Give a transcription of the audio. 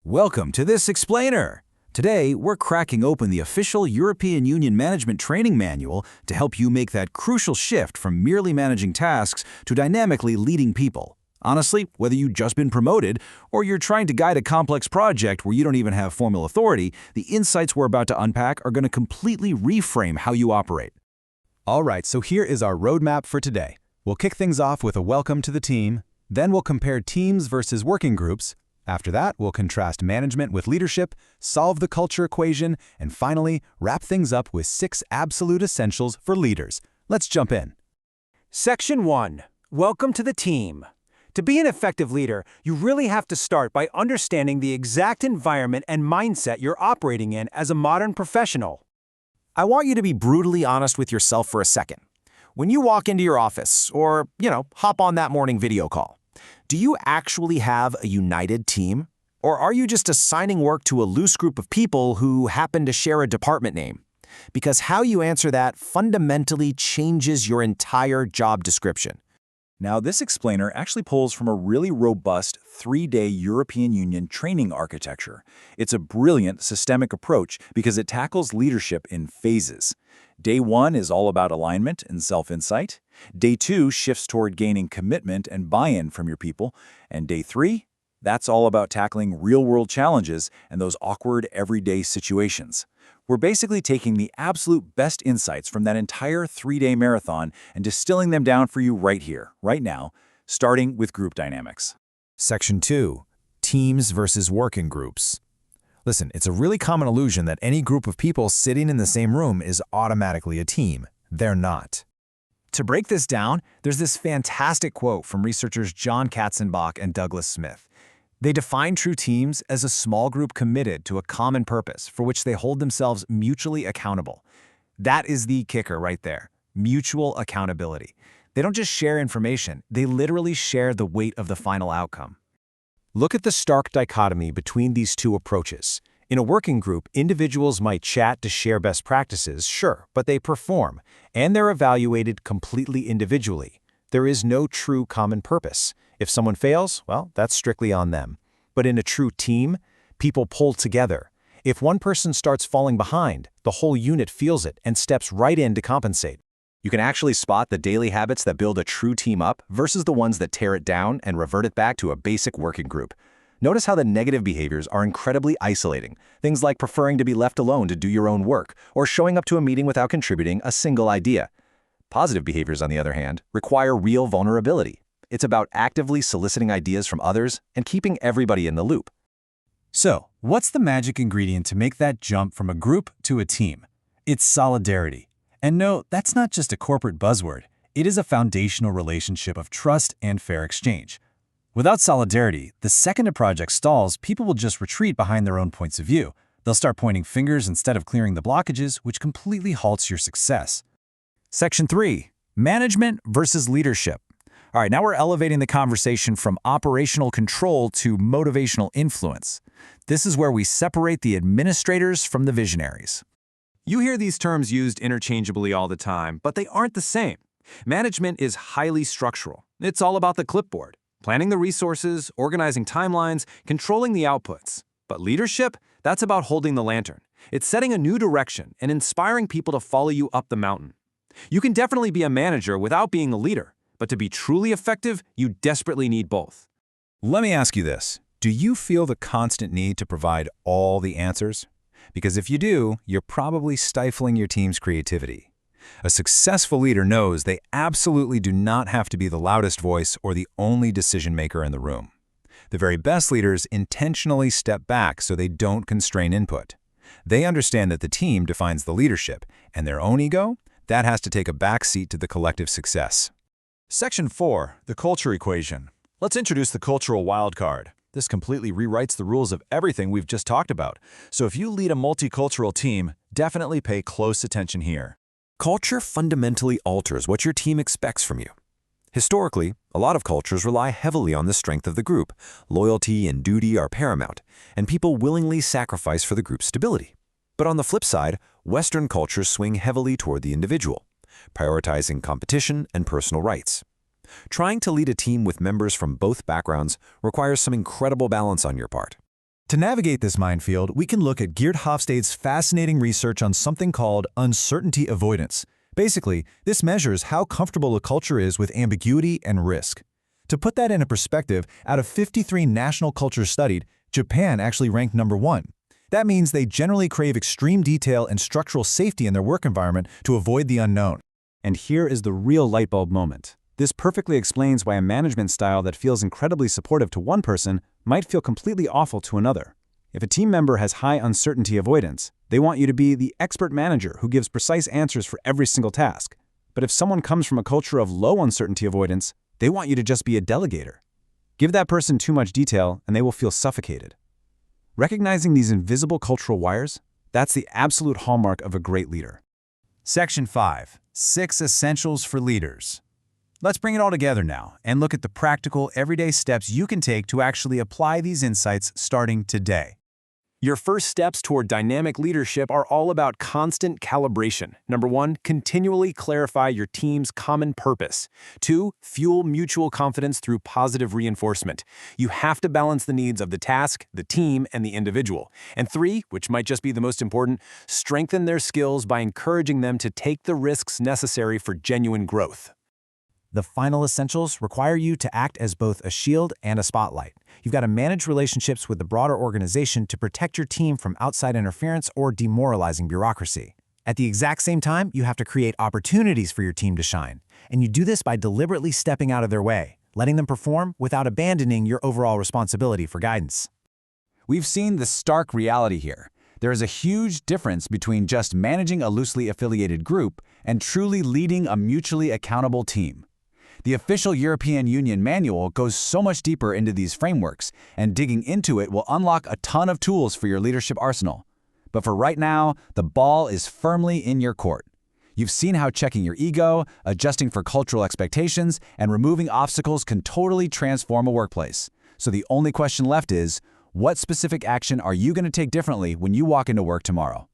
Welcome to this explainer. Today, we're cracking open the official European Union Management Training Manual to help you make that crucial shift from merely managing tasks to dynamically leading people. Honestly, whether you've just been promoted or you're trying to guide a complex project where you don't even have formal authority, the insights we're about to unpack are going to completely reframe how you operate. All right, so here is our roadmap for today. We'll kick things off with a welcome to the team, then we'll compare teams versus working groups. After that, we'll contrast management with leadership, solve the culture equation, and finally, wrap things up with 6 absolute essentials for leaders. Let's jump in. Section 1. Welcome to the team. To be an effective leader, you really have to start by understanding the exact environment and mindset you're operating in as a modern professional. I want you to be brutally honest with yourself for a second. When you walk into your office or, hop on that morning video call, do you actually have a united team? Or are you just assigning work to a loose group of people who happen to share a department name? Because how you answer that fundamentally changes your entire job description. Now, this explainer actually pulls from a really robust 3-day European Union training architecture. It's a brilliant systemic approach because it tackles leadership in phases. Day 1 is all about alignment and self-insight. Day 2 shifts toward gaining commitment and buy-in from your people. And Day 3, that's all about tackling real-world challenges and those awkward everyday situations. We're basically taking the absolute best insights from that entire 3-day marathon and distilling them down for you right here, right now, starting with group dynamics. Section 2. Teams versus working groups. Listen, it's a really common illusion that any group of people sitting in the same room is automatically a team. They're not. To break this down, there's this fantastic quote from researchers John Katzenbach and Douglas Smith. They define true teams as a small group committed to a common purpose for which they hold themselves mutually accountable. That is the kicker right there, mutual accountability. They don't just share information, they literally share the weight of the final outcome. Look at the stark dichotomy between these two approaches. In a working group, individuals might chat to share best practices, sure, but they perform, and they're evaluated completely individually. There is no true common purpose. If someone fails, well, that's strictly on them. But in a true team, people pull together. If one person starts falling behind, the whole unit feels it and steps right in to compensate. You can actually spot the daily habits that build a true team up versus the ones that tear it down and revert it back to a basic working group. Notice how the negative behaviors are incredibly isolating. Things like preferring to be left alone to do your own work or showing up to a meeting without contributing a single idea. Positive behaviors, on the other hand, require real vulnerability. It's about actively soliciting ideas from others and keeping everybody in the loop. So, what's the magic ingredient to make that jump from a group to a team? It's solidarity. And no, that's not just a corporate buzzword. It is a foundational relationship of trust and fair exchange. Without solidarity, the second a project stalls, people will just retreat behind their own points of view. They'll start pointing fingers instead of clearing the blockages, which completely halts your success. Section 3. Management versus leadership. All right, now we're elevating the conversation from operational control to motivational influence. This is where we separate the administrators from the visionaries. You hear these terms used interchangeably all the time, but they aren't the same. Management is highly structural. It's all about the clipboard, planning the resources, organizing timelines, controlling the outputs. But leadership, that's about holding the lantern. It's setting a new direction and inspiring people to follow you up the mountain. You can definitely be a manager without being a leader, but to be truly effective, you desperately need both. Let me ask you this. Do you feel the constant need to provide all the answers? Because if you do, you're probably stifling your team's creativity. A successful leader knows they absolutely do not have to be the loudest voice or the only decision maker in the room. The very best leaders intentionally step back so they don't constrain input. They understand that the team defines the leadership, and their own ego, that has to take a back seat to the collective success. Section 4. The culture equation. Let's introduce the cultural wildcard. This completely rewrites the rules of everything we've just talked about. So if you lead a multicultural team, definitely pay close attention here. Culture fundamentally alters what your team expects from you. Historically, a lot of cultures rely heavily on the strength of the group. Loyalty and duty are paramount, and people willingly sacrifice for the group's stability. But on the flip side, Western cultures swing heavily toward the individual, prioritizing competition and personal rights. Trying to lead a team with members from both backgrounds requires some incredible balance on your part. To navigate this minefield, we can look at Geert Hofstede's fascinating research on something called uncertainty avoidance. Basically, this measures how comfortable a culture is with ambiguity and risk. To put that into perspective, out of 53 national cultures studied, Japan actually ranked number 1. That means they generally crave extreme detail and structural safety in their work environment to avoid the unknown. And here is the real light bulb moment. This perfectly explains why a management style that feels incredibly supportive to one person might feel completely awful to another. If a team member has high uncertainty avoidance, they want you to be the expert manager who gives precise answers for every single task. But if someone comes from a culture of low uncertainty avoidance, they want you to just be a delegator. Give that person too much detail and they will feel suffocated. Recognizing these invisible cultural wires, that's the absolute hallmark of a great leader. Section 5. 6 Essentials for Leaders. Let's bring it all together now and look at the practical, everyday steps you can take to actually apply these insights starting today. Your first steps toward dynamic leadership are all about constant calibration. Number 1, continually clarify your team's common purpose. 2, fuel mutual confidence through positive reinforcement. You have to balance the needs of the task, the team, and the individual. And 3, which might just be the most important, strengthen their skills by encouraging them to take the risks necessary for genuine growth. The final essentials require you to act as both a shield and a spotlight. You've got to manage relationships with the broader organization to protect your team from outside interference or demoralizing bureaucracy. At the exact same time, you have to create opportunities for your team to shine. And you do this by deliberately stepping out of their way, letting them perform without abandoning your overall responsibility for guidance. We've seen the stark reality here. There is a huge difference between just managing a loosely affiliated group and truly leading a mutually accountable team. The official European Union manual goes so much deeper into these frameworks, and digging into it will unlock a ton of tools for your leadership arsenal. But for right now, the ball is firmly in your court. You've seen how checking your ego, adjusting for cultural expectations, and removing obstacles can totally transform a workplace. So the only question left is, what specific action are you going to take differently when you walk into work tomorrow?